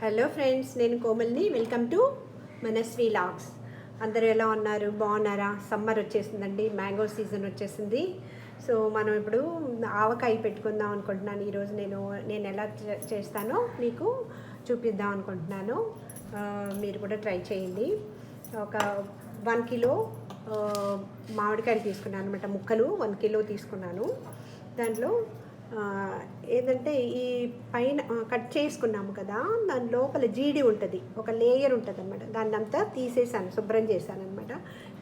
Hello friends, నేను కోమల్ని. Welcome to Manasvi logs. అందరూ ఎలా ఉన్నారు? బాగున్నారా? సమ్మర్ వచ్చేసిందండి, మ్యాంగో సీజన్ వచ్చేసింది. సో మనం ఇప్పుడు ఆవకాయ పెట్టుకుందాం అనుకుంటున్నాను. ఈరోజు నేను ఎలా చేస్తానో మీకు చూపిద్దాం అనుకుంటున్నాను. మీరు కూడా ట్రై చేయండి. ఒక 1 కిలో మామిడికాయలు తీసుకున్నాను అనమాట. ముక్కలు 1 కిలో తీసుకున్నాను. దాంట్లో ఏంటంటే ఈ పైన కట్ చేసుకున్నాము కదా, దాని లోపల జీడి ఉంటుంది, ఒక లేయర్ ఉంటుంది అనమాట. దాన్ని అంతా తీసేసాను, శుభ్రం చేశాను అనమాట.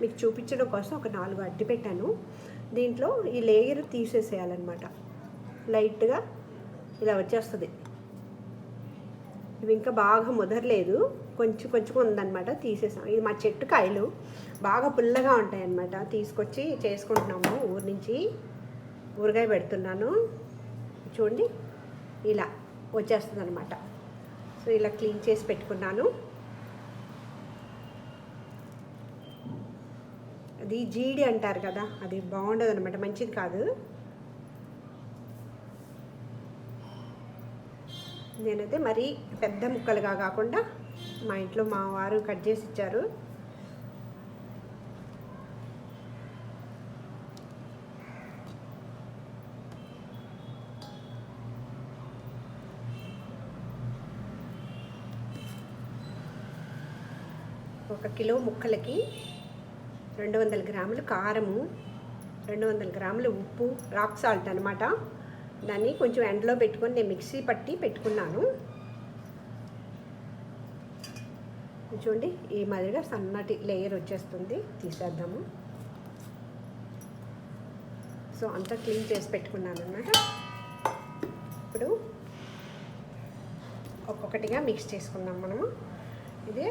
మీకు చూపించడం కోసం ఒక 4 అడ్డు పెట్టాను. దీంట్లో ఈ లేయర్ తీసేసేయాలన్నమాట. లైట్గా ఇలా వచ్చేస్తుంది. ఇవి ఇంకా బాగా ముదరలేదు, కొంచెం కొంచెం ఉందన్నమాట. తీసేసాం. ఇది మా చెట్టు కాయలు బాగా పుల్లగా ఉంటాయి అన్నమాట. తీసుకొచ్చి చేసుకుంటున్నాము. ఊరి నుంచి ఊరగాయ పెడుతున్నాను. చూడండి, ఇలా వచ్చేస్తుంది అనమాట. సో ఇలా క్లీన్ చేసి పెట్టుకున్నాను. అది జీడి అంటారు కదా, అది బాగుండదు అనమాట, మంచిది కాదు. నేనైతే మరీ పెద్ద ముక్కలుగా కాకుండా మా ఇంట్లో మా వారు కట్ చేసి ఇచ్చారు. ఒక కిలో ముక్కలకి 200 గ్రాములు కారము, 200 గ్రాములు ఉప్పు, రాక్ సాల్ట్ అనమాట. దాన్ని కొంచెం ఎండలో పెట్టుకొని నేను మిక్సీ పట్టి పెట్టుకున్నాను. చూడండి, ఈ మాదిరిగా సన్నటి లేయర్ వచ్చేస్తుంది. తీసేద్దాము. సో అంతా క్లీన్ చేసి పెట్టుకున్నాను అనమాట. ఇప్పుడు ఒక్కొక్కటిగా మిక్స్ చేసుకుందాం మనము. ఇది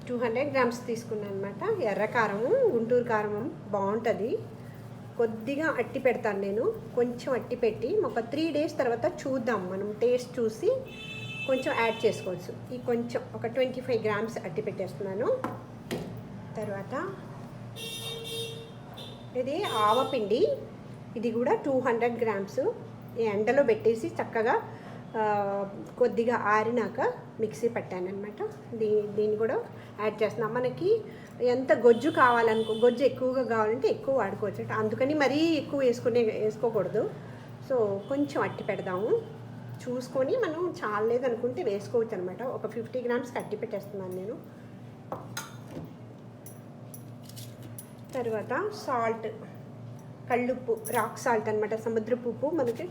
200 గ్రామ్స్ తీసుకున్నాను అనమాట. ఎర్ర కారము, గుంటూరు కారము బాగుంటుంది. కొద్దిగా అట్టి పెడతాను నేను, కొంచెం అట్టి పెట్టి ఒక 3 డేస్ తర్వాత చూద్దాం, మనం టేస్ట్ చూసి కొంచెం యాడ్ చేసుకోవచ్చు. ఈ కొంచెం ఒక 25 గ్రామ్స్ అట్టి పెట్టేస్తున్నాను. తర్వాత ఇది ఆవపిండి, ఇది కూడా 200 గ్రామ్స్ ఎండలో పెట్టేసి చక్కగా కొద్దిగా ఆరినాక మిక్సీ పట్టాను అనమాట. దీన్ని కూడా యాడ్ చేస్తున్నాం. మనకి ఎంత గొజ్జు గొజ్జు ఎక్కువగా కావాలంటే ఎక్కువ వాడుకోవచ్చు. అందుకని మరీ ఎక్కువ వేసుకోకూడదు. సో కొంచెం అట్టి పెడదాము, చూసుకొని మనం చాలేదనుకుంటే వేసుకోవచ్చు అనమాట. ఒక 50 గ్రామ్స్ అట్టి పెట్టేస్తున్నాను నేను. తర్వాత సాల్ట్, కళ్ళుప్పు, రాక్ సాల్ట్ అనమాట, సముద్రపు ఉప్పు. మనకి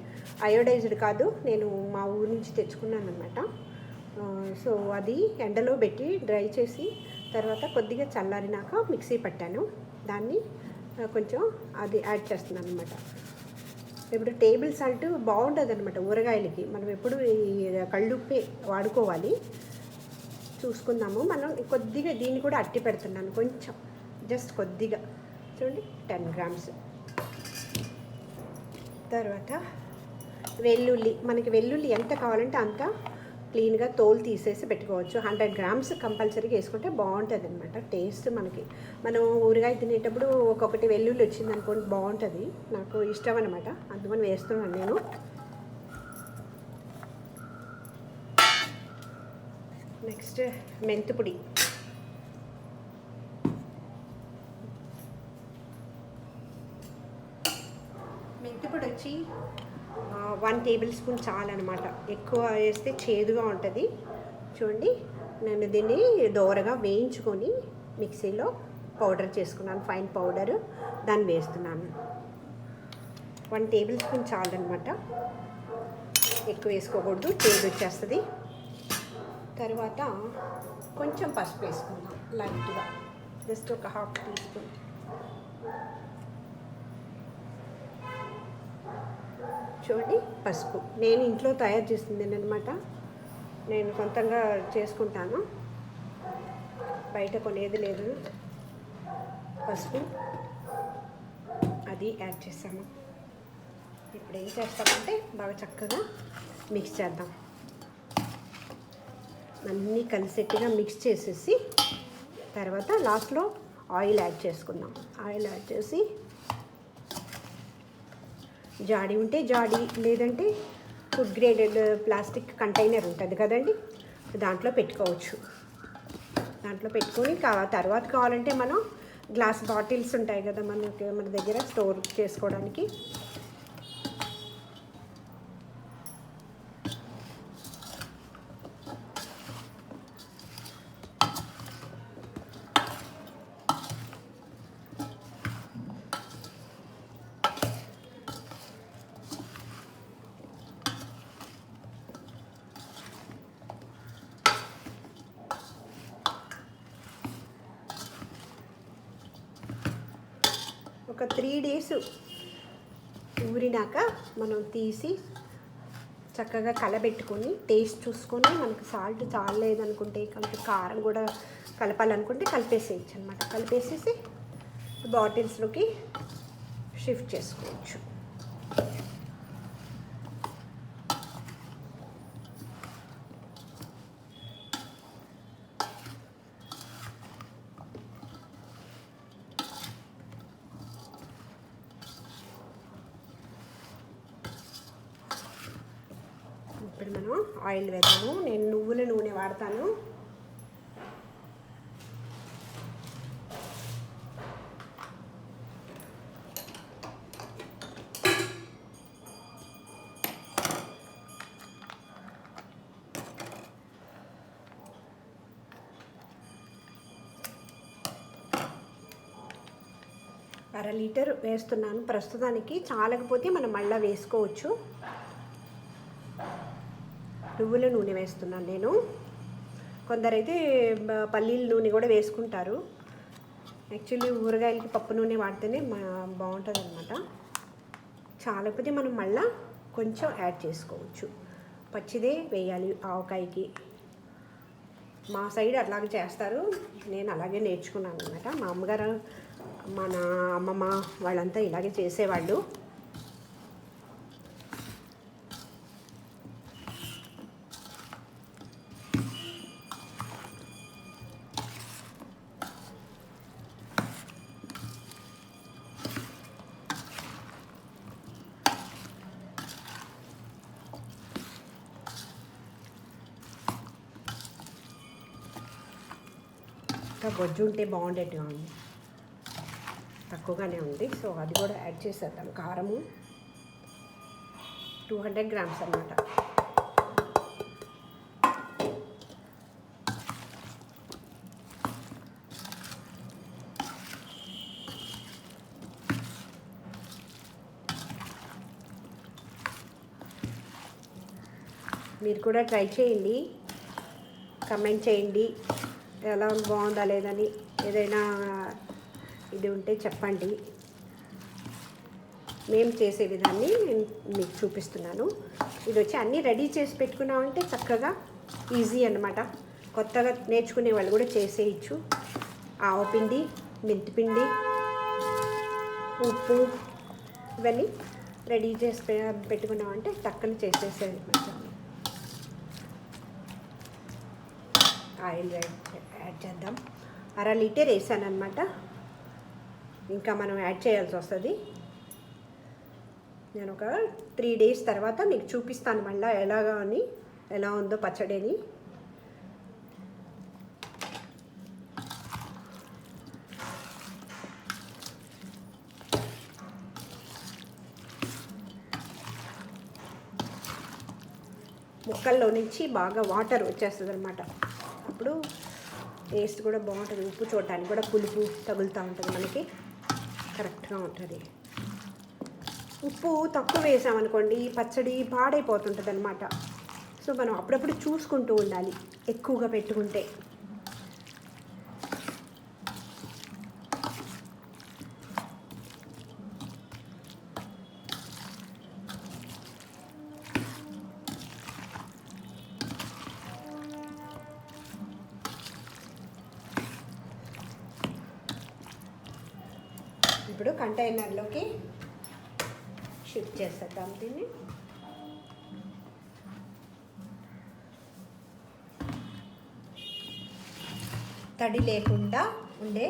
అయోడైజ్డ్ కాదు, నేను మా ఊరి నుంచి తెచ్చుకున్నాను అనమాట. సో అది ఎండలో పెట్టి డ్రై చేసి తర్వాత కొద్దిగా చల్లారినాక మిక్సీ పట్టాను. దాన్ని కొంచెం అది యాడ్ చేస్తున్నాను అనమాట. ఇప్పుడు టేబుల్ సాల్ట్ బాగుంటుంది అనమాట ఊరగాయలకి. మనం ఎప్పుడు ఈ కళ్ళుప్పే వాడుకోవాలి. చూసుకుందాము. మనం కొద్దిగా దీన్ని కూడా అట్టి పెడుతున్నాను, కొంచెం జస్ట్ కొద్దిగా. చూడండి, 10 గ్రామ్స్. తర్వాత వెల్లుల్లి, మనకి వెల్లుల్లి ఎంత కావాలంటే అంత క్లీన్గా తోలు తీసేసి పెట్టుకోవచ్చు. 100 గ్రామ్స్ కంపల్సరీగా వేసుకుంటే బాగుంటుంది అనమాట టేస్ట్. మనం ఊరగాయ తినేటప్పుడు ఒక్కొక్కటి వెల్లుల్లి వచ్చింది అనుకోండి, బాగుంటుంది. నాకు ఇష్టం అనమాట, అందుకని వేస్తున్నాను నేను. నెక్స్ట్ మెంతిపొడి, మెంతిపొడి వచ్చి 1 టేబుల్ స్పూన్ చాలన్నమాట. ఎక్కువ వేస్తే చేదుగా ఉంటుంది. చూడండి, నేను దీన్ని దోరగా వేయించుకొని మిక్సీలో పౌడర్ చేసుకున్నాను, ఫైన్ పౌడరు. దాన్ని వేస్తున్నాను. 1 టేబుల్ స్పూన్ చాలన్నమాట, ఎక్కువ వేసుకోకూడదు, చేదు వచ్చేస్తుంది. తర్వాత కొంచెం పసుపు వేసుకున్నాం లైట్గా, జస్ట్ ఒక 1/2 టీ స్పూన్. చూడండి, పసుపు నేను ఇంట్లో తయారు చేసింది అనమాట. నేను సొంతంగా చేసుకుంటాను, బయట కొనేది లేదు. పసుపు అది యాడ్ చేసాము. ఇప్పుడు ఏం చేస్తామంటే బాగా చక్కగా మిక్స్ చేద్దాం. అన్నీ కలిసేట్టుగా మిక్స్ చేసేసి తర్వాత లాస్ట్లో ఆయిల్ యాడ్ చేసుకుందాం. ఆయిల్ యాడ్ చేసి జాడి ఉంటే జాడి, లేదంటే ఫుడ్ గ్రేడెడ్ ప్లాస్టిక్ కంటైనర్ ఉంటుంది కదండి, దాంట్లో పెట్టుకోవచ్చు. దాంట్లో పెట్టుకొని తర్వాత కావాలంటే మనం గ్లాస్ బాటిల్స్ ఉంటాయి కదా మన దగ్గర స్టోర్ చేసుకోవడానికి, ఒక 3 days ఊరినాక మనం తీసి చక్కగా కలబెట్టుకొని టేస్ట్ చూసుకొని మనకు సాల్ట్ చాలలేదనుకుంటే కొంచెం కారం కూడా కలపాలనుకుంటే కలిపేసేయచ్చు అనమాట. కలిపేసేసి బాటిల్స్లోకి షిఫ్ట్ చేసుకోవచ్చు. ఇప్పుడు మనం ఆయిల్ వేద్దాము. నేను నువ్వుల నూనె వాడతాను. అర లీటర్ వేస్తున్నాను ప్రస్తుతానికి. చాలకపోతే మనం మళ్ళీ వేసుకోవచ్చు. నువ్వుల నూనె వేస్తున్నాను నేను. కొందరైతే పల్లీల నూనె కూడా వేసుకుంటారు. యాక్చువల్లీ ఊరగాయలకి పప్పు నూనె వాడితేనే బాగుంటుంది అనమాట. చాలకపోతే మనం మళ్ళీ కొంచెం యాడ్ చేసుకోవచ్చు. పచ్చిదే వేయాలి ఆవకాయకి. మా సైడ్ అట్లాగే చేస్తారు, నేను అలాగే నేర్చుకున్నాను అనమాట. మా అమ్మగారు మన అమ్మమ్మ వాళ్ళంతా ఇలాగే చేసేవాళ్ళు. ఇంకా బొజ్జు ఉంటే బాగుండేట్టుగా ఉంది, తక్కువగానే ఉంది. సో అది కూడా యాడ్ చేసేద్దాం. కారము 200 grams అన్నమాట. మీరు కూడా ట్రై చేయండి, కమెంట్ చేయండి ఎలా బాగుందా లేదని. ఏదైనా ఇది ఉంటే చెప్పండి. మేము చేసే విధాన్ని నేను మీకు చూపిస్తున్నాను. ఇది వచ్చి అన్నీ రెడీ చేసి పెట్టుకున్నామంటే చక్కగా ఈజీ అన్నమాట. కొత్తగా నేర్చుకునే వాళ్ళు కూడా చేసేయచ్చు. ఆవపిండి, మెంతిపిండి, ఉప్పు ఇవన్నీ రెడీ చేసి పెట్టుకున్నామంటే టక్కన చేసేసేది అనమాట. ఆయిల్ యాడ్ చేద్దాం. అర లీటర్ వేసాను అనమాట. ఇంకా మనం యాడ్ చేయాల్సి వస్తుంది. నేను ఒక 3 days తర్వాత మీకు చూపిస్తాను మళ్ళీ ఎలా ఉందో పచ్చడిని. ముక్కల్లో నుంచి బాగా వాటర్ వచ్చేస్తుంది అనమాట. అప్పుడు టేస్ట్ కూడా బాగుంటుంది. ఉప్పు చూడటానికి కూడా పులుపు తగులుతూ ఉంటుంది, మనకి కరెక్ట్గా ఉంటుంది. ఉప్పు తక్కువ వేసామనుకోండి పచ్చడి పాడైపోతుంటుంది అనమాట. సో మనం అప్పుడప్పుడు చూసుకుంటూ ఉండాలి ఎక్కువగా పెట్టుకుంటే. ఇప్పుడు కంటైనర్లోకి షిఫ్ట్ చేసేద్దాం దీన్ని. తడి లేకుండా ఉండే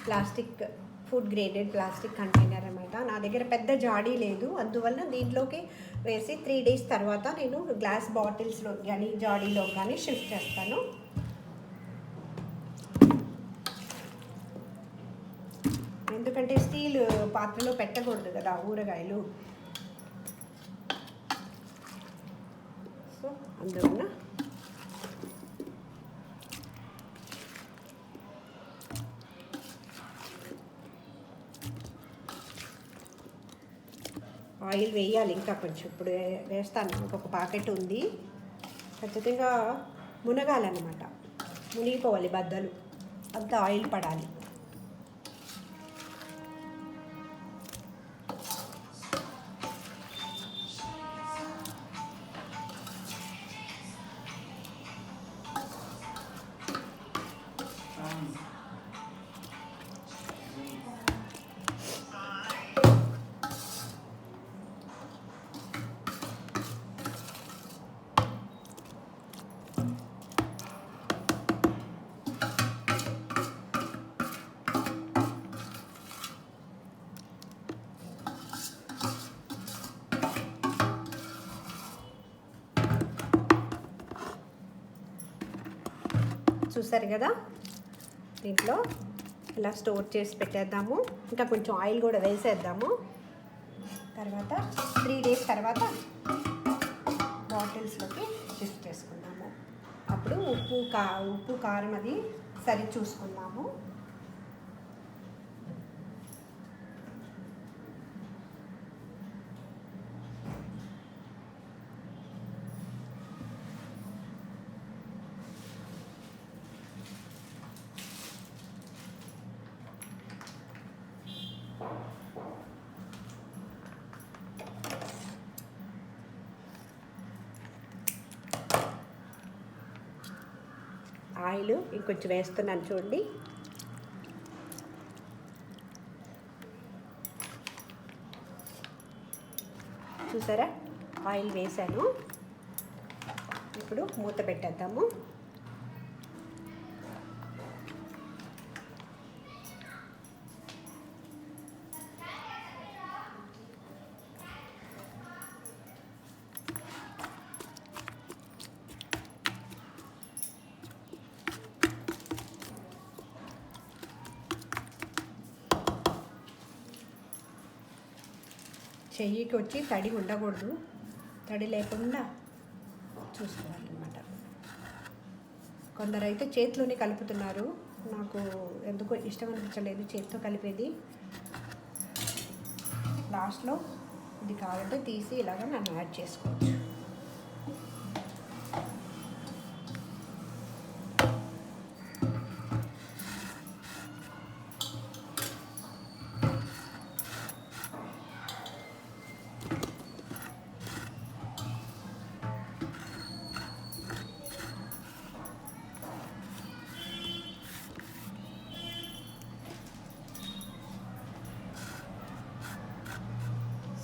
plastic, food graded plastic container అన్నమాట. నా దగ్గర పెద్ద జాడీ లేదు, అందువల్ల దీంట్లోకి వేసి 3 డేస్ తర్వాత నేను గ్లాస్ బాటిల్స్లో కానీ జాడీలో కానీ షిఫ్ట్ చేస్తాను. ఎందుకంటే స్టీల్ పాత్రలో పెట్టకూడదు కదా ఊరగాయలు. సో అందువల్ల ఆయిల్ వేయాలి ఇంకా కొంచెం. ఇప్పుడు వేస్తాను, ఇంకొక ప్యాకెట్ ఉంది. ఖచ్చితంగా మునగాలన్నమాట, మునిగిపోవాలి బద్దలు, అంత ఆయిల్ పడాలి. చూసారు కదా, దీంట్లో ఇలా స్టోర్ చేసి పెట్టేద్దాము. ఇంకా కొంచెం ఆయిల్ కూడా వేసేద్దాము. తర్వాత 3 డేస్ తర్వాత బాటిల్స్లోకి షిఫ్ట్ చేసుకుందాము. అప్పుడు ఉప్పు కారం అది సరి చూసుకుందాము. ఆయిల్ ఇంకొంచెం వేస్తున్నాను చూడండి. చూసారా, ఆయిల్ వేసాను. ఇప్పుడు మూత పెట్టేద్దాము. చెయ్యికి వచ్చి తడి ఉండకూడదు, తడి లేకుండా చూసుకోవాలన్నమాట. కొందరైతే చేతిలోనే కలుపుతున్నారు, నాకు ఎందుకో ఇష్టం అనిపించలేదు చేతితో కలిపేది. లాస్ట్లో ఇది కావాలంటే తీసి ఇలాగ నన్ను యాడ్ చేసుకోవచ్చు.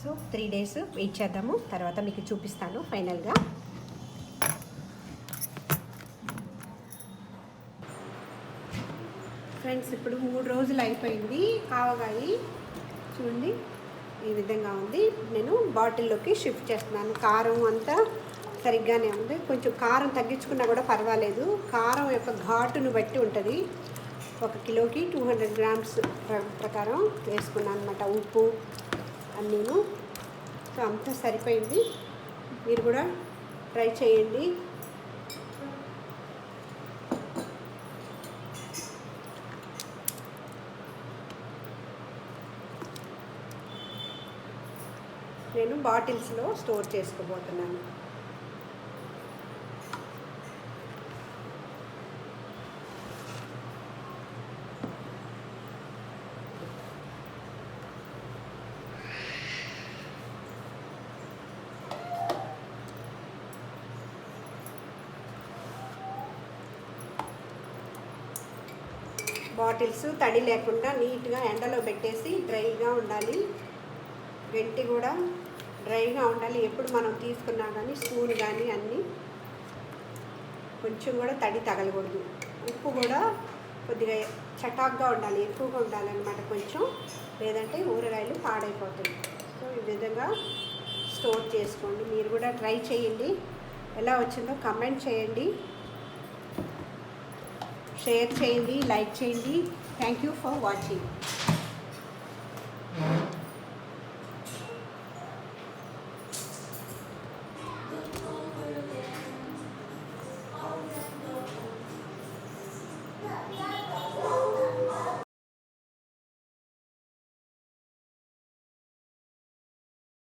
సో 3 డేస్ వెయిట్ చేద్దాము, తర్వాత మీకు చూపిస్తాను ఫైనల్గా. ఫ్రెండ్స్, ఇప్పుడు 3 రోజులు అయిపోయింది. ఆవకాయ చూడండి ఈ విధంగా ఉంది. నేను బాటిల్లోకి షిఫ్ట్ చేస్తున్నాను. కారం అంతా సరిగ్గానే ఉంది. కొంచెం కారం తగ్గించుకున్నా కూడా పర్వాలేదు. కారం యొక్క ఘాటును బట్టి ఉంటుంది. 1 కిలోకి 200 గ్రామ్స్ ప్రకారం వేసుకున్నాను అన్నమాట. ఉప్పు అన్నీను. సో అంతా సరిపోయింది. మీరు కూడా ట్రై చేయండి. నేను బాటిల్స్లో స్టోర్ చేసుకోబోతున్నాను. బాటిల్స్ తడి లేకుండా నీట్గా ఎండలో పెట్టేసి డ్రైగా ఉండాలి. గట్టి కూడా డ్రైగా ఉండాలి. ఎప్పుడు మనం తీసుకున్నా కానీ స్పూన్ కానీ అన్నీ కొంచెం కూడా తడి తగలకూడదు. ఉప్పు కూడా కొద్దిగా చటాక్గా ఉండాలి, ఎక్కువగా ఉండాలన్నమాట కొంచెం, లేదంటే ఊరగాయలు పాడైపోతాయి. సో ఈ విధంగా స్టోర్ చేసుకోండి. మీరు కూడా ట్రై చేయండి, ఎలా వచ్చిందో కమెంట్ చేయండి, షేర్ చేయండి, లైక్ చేయండి. Thank you for watching.